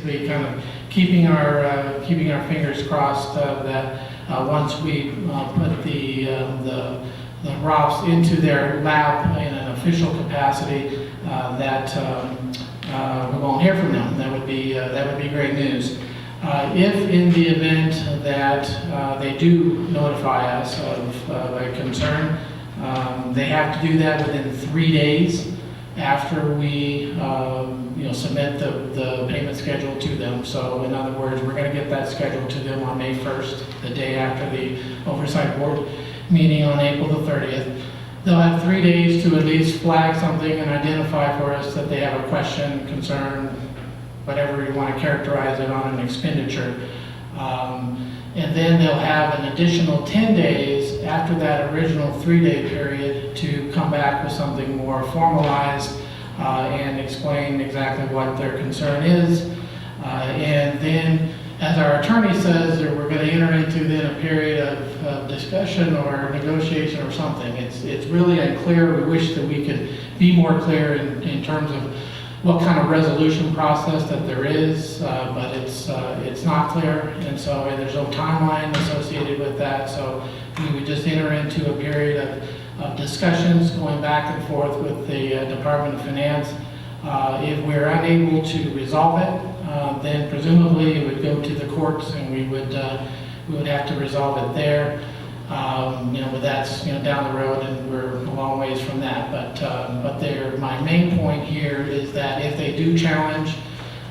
basically kind of keeping our fingers crossed that once we put the ROPS into their lab in an official capacity, that we won't hear from them. That would be great news. If in the event that they do notify us of a concern, they have to do that within 3 days after we submit the payment schedule to them. So in other words, we're going to get that scheduled to them on May 1st, the day after the Oversight Board meeting on April the 30th. They'll have 3 days to at least flag something and identify for us that they have a question, concern, whatever you want to characterize it, on an expenditure. And then they'll have an additional 10 days after that original 3-day period to come back with something more formalized and explain exactly what their concern is. And then, as our attorney says, that we're going to enter into then a period of discussion or negotiation or something. It's really unclear. We wish that we could be more clear in terms of what kind of resolution process that there is, but it's not clear, and there's no timeline associated with that. So we would just enter into a period of discussions going back and forth with the Department of Finance. If we're unable to resolve it, then presumably it would go to the courts, and we would have to resolve it there. But that's down the road, and we're a long ways from that. But my main point here is that if they do challenge,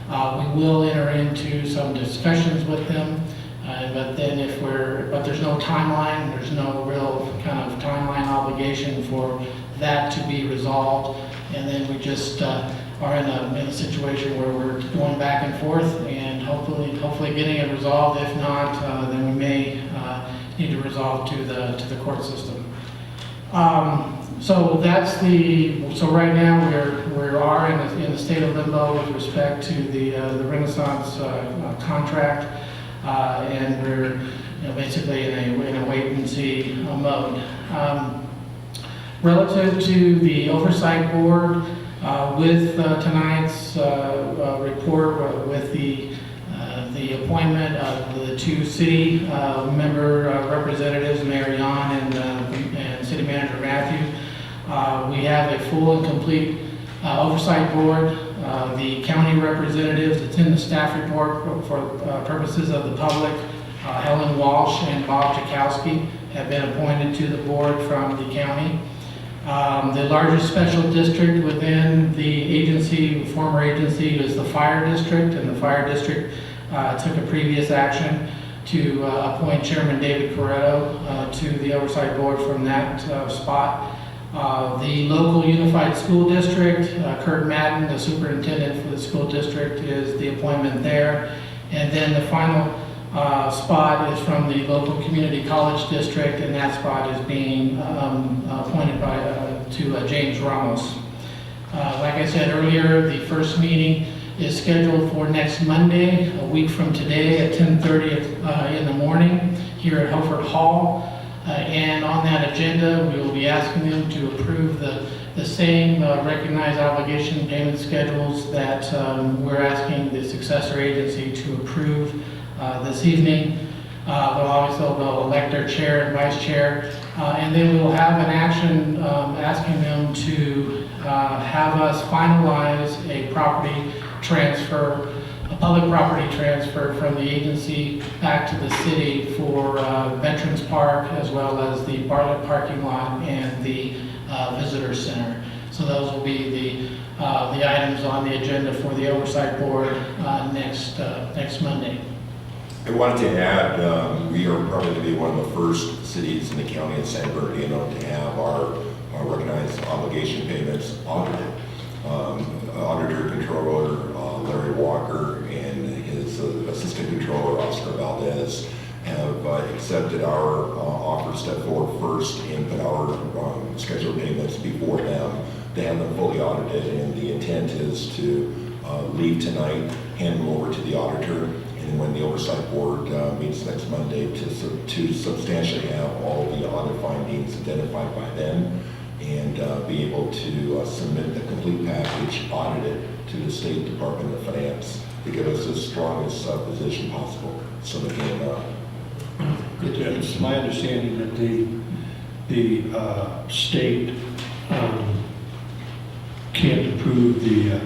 we will enter into some discussions with them. But there's no timeline. There's no real kind of timeline obligation for that to be resolved. And then we just are in a situation where we're going back and forth, and hopefully getting it resolved. If not, then we may need to resolve to the court system. So right now we are in the state of limbo with respect to the Renaissance contract, and we're basically in a wait and see mode. Relative to the Oversight Board, with tonight's report, with the appointment of the 2 city member representatives, Mayor Yon and City Manager Matthew, we have a full and complete Oversight Board. The county representatives, it's in the staff report for purposes of the public, Helen Walsh and Bob Jakowski have been appointed to the board from the county. The largest special district within the agency, former agency, is the fire district, and the fire district took a previous action to appoint Chairman David Corretto to the Oversight Board from that spot. The local unified school district, Kurt Madden, the superintendent for the school district, is the appointment there. And then the final spot is from the local community college district, and that spot is being appointed to James Ramos. Like I said earlier, the first meeting is scheduled for next Monday, a week from today, at 10:30 in the morning here at Hofford Hall. And on that agenda, we will be asking them to approve the same recognized obligation payment schedules that we're asking the successor agency to approve this evening. They'll elect their chair and vice chair, and then we will have an action asking them to have us finalize a property transfer, a public property transfer from the agency back to the city for Veterans Park, as well as the Bartlett parking lot and the visitor center. So those will be the items on the agenda for the Oversight Board next Monday. I wanted to add, we are probably going to be one of the first cities in the county of San Bernardino to have our recognized obligation payments audited. Auditor Controller Larry Walker and his Assistant Controller Oscar Valdez have accepted our offer to step forward first and put our scheduled payments before them to have them fully audited, and the intent is to leave tonight, hand them over to the auditor, and when the Oversight Board meets next Monday to substantially have all the audit findings identified by them and be able to submit the complete package audited to the State Department of Finance to give us the strongest position possible, so we can, It's my understanding that the state can't approve the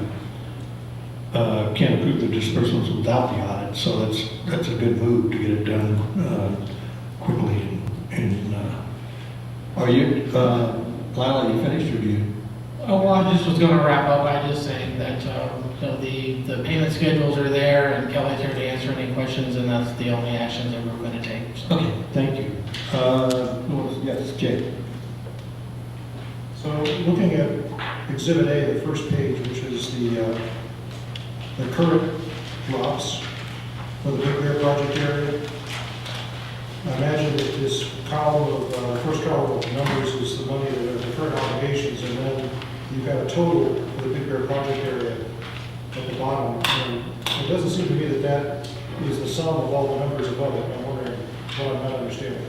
disbursements without the audit, so that's a good move to get it done quickly. And are you, Lila, you finished or do you? Oh, well, I just was going to wrap up by just saying that, the payment schedules are there, and Kelly's here to answer any questions, and that's the only actions that we're going to take. So. Okay, thank you. Yes, Jay. So looking at Exhibit A, the first page, which is the current ROPS for the Big Bear project area, I imagine that this column of, first column of numbers is the money that are the current obligations, and then you've got a total for the Big Bear project area at the bottom. And it doesn't seem to me that that is the sum of all the numbers above it. I'm wondering what I'm not understanding.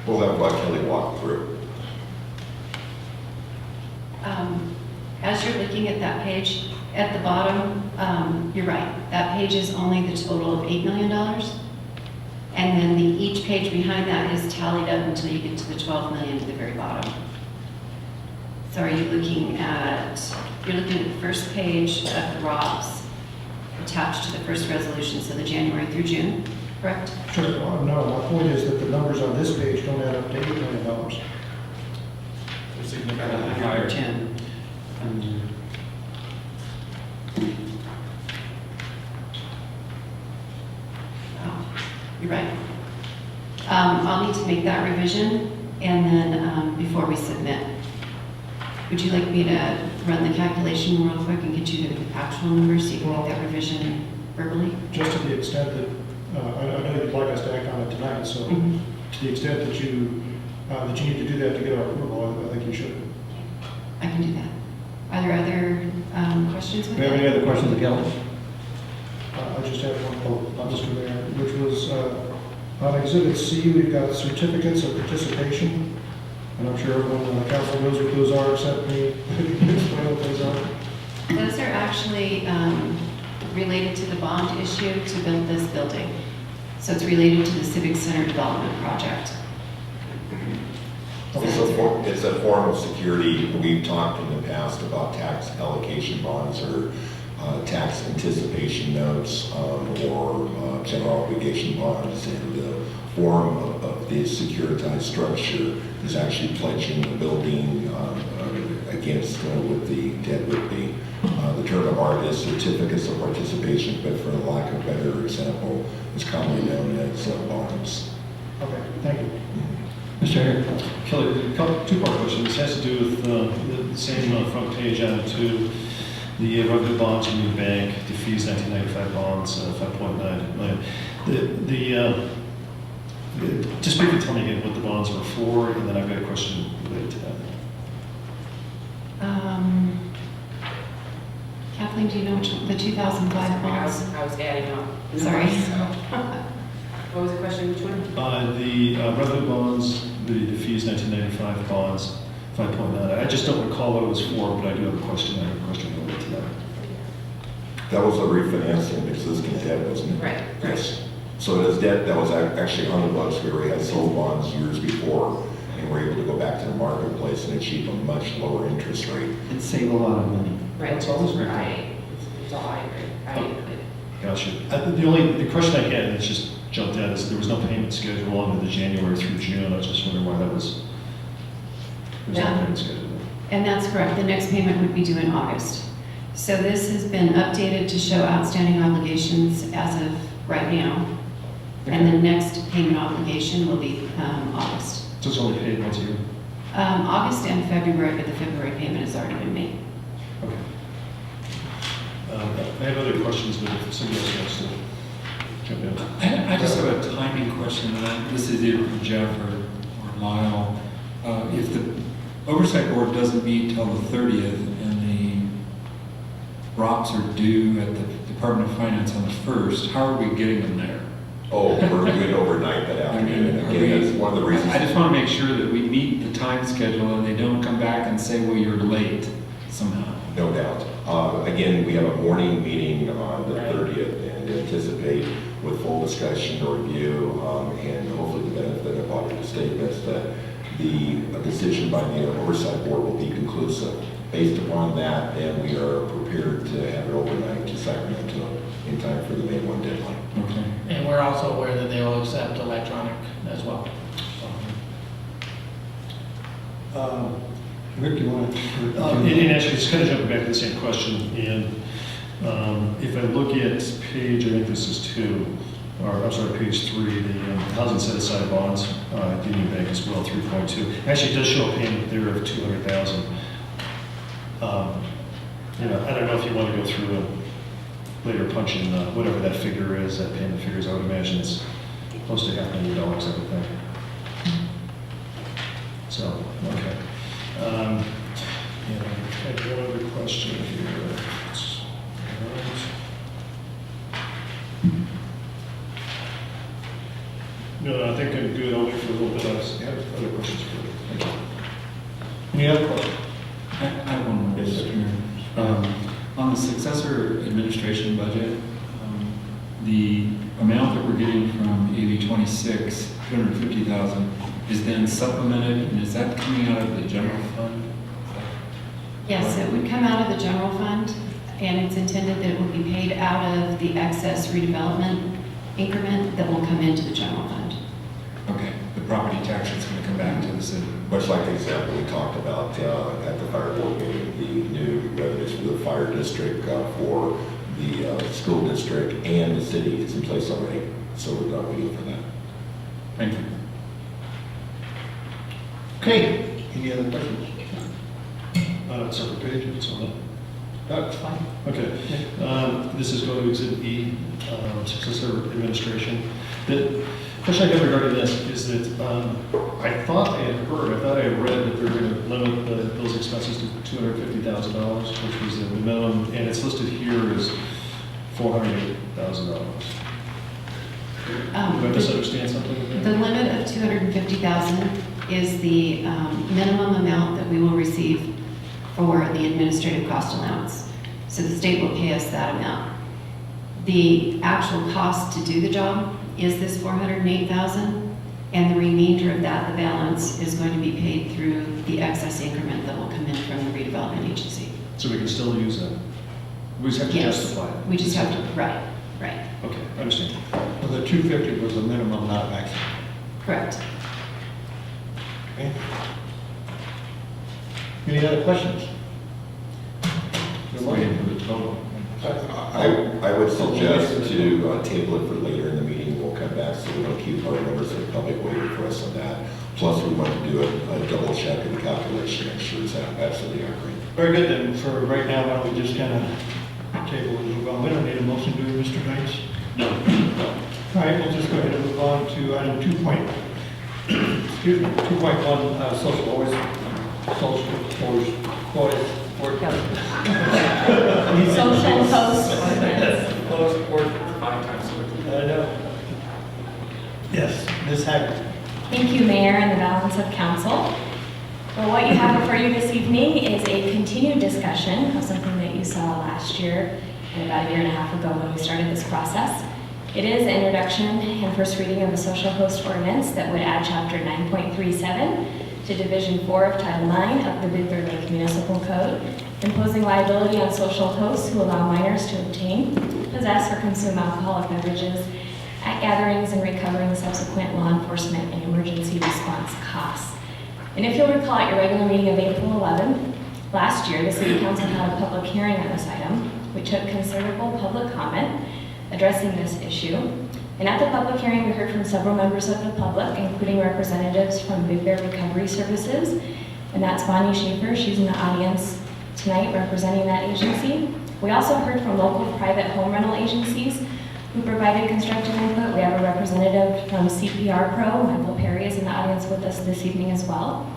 we'll have Kelly walk through. As you're looking at that page, at the bottom, you're right, that page is only the total of $8 million. And then each page behind that is tallied up until you get to the 12 million to the very bottom. So are you looking at, you're looking at the first page of the ROPS attached to the first resolution, so the January through June, correct? Sure, well, no, my point is that the numbers on this page don't add up to $8 million. Significantly higher. 10. Oh, you're right. I'll need to make that revision, and then before we submit. Would you like me to run the calculation real quick and get you the actual numbers so you can make that revision verbally? Just to the extent that, I know you'd like us to act on it tonight, so Mhm. to the extent that you need to do that to get our approval, I think you should. I can do that. Are there other questions Do with you have any that? other questions of Kelly? I just have one, Mr. Mayor, which was, on Exhibit C, we've got certificates of participation, and I'm sure everyone on the council knows what those are, except me. Explain what those are. Those are actually related to the bond issue to build this building. So it's related to the Civic Center Development Project. It's a form of security. We've talked in the past about tax allocation bonds or tax anticipation notes or general obligation bonds. And the form of the securitized structure is actually pledging the building against what the debt would be. The term of art is certificates of participation, but for lack of a better example, is commonly known as bonds. Okay, thank you. Mr. Harry? Kelly, two-part question. This has to do with the same front page added to the revenue bonds from the bank, defease 1995 bonds, 5.9 million. Just briefly tell me again what the bonds were for, and then I've got a question related to that. Kathleen, do you know which, the 2005 bonds? I was adding up. Sorry. What was the question, which one? The revenue bonds, the defease 1995 bonds, 5.9. I just don't recall what it was for, but I do have a question. I have a question related to that. That was a refinancing existing debt, wasn't it? Right, Yes. So it is debt that was actually on the books. We already had sold bonds years before, and we're able to go back to the marketplace and achieve a much lower interest rate. And save a lot of money. Right. That's always great. It's all I agree. Gotcha. The question I had, and it's just jumped out, is there was no payment schedule under the January through June. I was just wondering why that was. There was no Yeah. payment schedule. And that's correct. The next payment would be due in August. So this has been updated to show outstanding obligations as of right now. And the next payment obligation will be August. So it's only paid once a year? August and February, but the February payment has already been made. Okay. I have other questions, but if somebody else wants to jump in. I just have a timing question, and this is either for Jeff or Lyle. If the oversight board doesn't meet till the 30th and the ROPS are due at the Department of Finance on the 1st, how are we getting them there? Oh, we're doing overnight that afternoon, and again, that's one of the reasons. I just want to make sure that we meet the time schedule and they don't come back and say, well, you're late somehow. No doubt. Again, we have a morning meeting on the Right. 30th and anticipate with full discussion or review and hopefully the benefit of audited statements that the decision by the oversight board will be conclusive. Based upon that, then we are prepared to have it overnight to Sacramento in time for the May 1 deadline. Okay. And we're also aware that they will accept electronic as well. Rick, you want to? And actually, it's kind of jumping back to the same question, and if I look at page, I think this is 2, or I'm sorry, page 3, the housing set-aside bonds, Union Bank as well, 3.2. Actually, it does show a payment there of $200,000. You know, I don't know if you want to go through and later punch in whatever that figure is, that payment figures. I would imagine it's close to $500,000, I would think. So, okay. And I had one other question here. All right. No, I think I'm good. I'll wait for a little bit. I have other questions for you. Thank you. Any other questions? I have one more, Yes, sir. Mr. Mayor. On the successor administration budget, the amount that we're getting from AB 26, 250,000, is then supplemented, and is that coming out of the general fund? Yes, it would come out of the general fund, and it's intended that it will be paid out of the excess redevelopment increment that will come into the general fund. Okay, the property tax is going to come back to the city. Much like the example we talked about at the fire board meeting, the new revenues for the fire district, for the school district and the city is in place already. So we're not waiting for that. Thank you. Okay, any other questions? Separate page, it's on that. That's fine. Okay. This is going to Exhibit E, successor administration. The question I have regarding this is that I thought I had read that they're going to limit those expenses to $250,000, which was the minimum, and it's listed here as $408,000. Did I misunderstand something? The limit of $250,000 is the minimum amount that we will receive for the administrative cost allowance. So the state will pay us that amount. The actual cost to do the job is this $408,000, and the remainder of that, the balance, is going to be paid through the excess increment that will come in from the redevelopment agency. So we can still use that? We just have to Yes, justify it? we just have to, right. Okay, I understand. Well, the 250 was the minimum, not maximum. Correct. Okay. Any other questions? Just waiting for the total. I would suggest to table it for later in the meeting. We'll come back so we don't keep our members of the public waiting for us on that. Plus, we want to do a double check of the calculation, make sure it's absolutely accurate. Very good, then for right now, why don't we just kind of table and move on? We don't need a motion, do we, Mr. Knights? No. All right, we'll just go ahead and move on to item 2.1, social hours, Social host. I know. Yes, Ms. Haggard. Thank you, Mayor, and the balance of council. Well, what you have before you this evening is a continued discussion of something that you saw last year and about a year and a half ago when we started this process. It is the introduction and first reading of the social host ordinance that would add Chapter 9.37 to Division 4 of Title 9 of the Big Bear Lake Municipal Code, imposing liability on social hosts who allow minors to obtain, possess, or consume alcoholic beverages at gatherings and recovering subsequent law enforcement and emergency response costs. And if you'll recall, at your regular meeting of April 11th, last year, the City Council had a public hearing on this item. We took considerable public comment addressing this issue. And at the public hearing, we heard from several members of the public, including representatives from Big Bear Recovery Services, and that's Bonnie Schaefer. She's in the audience tonight representing that agency. We also heard from local private home rental agencies who provided constructive input. We have a representative from CPR Pro, Michael Perry, is in the audience with us this evening as well.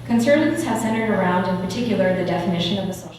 Concerns have centered around, in particular, the definition of the social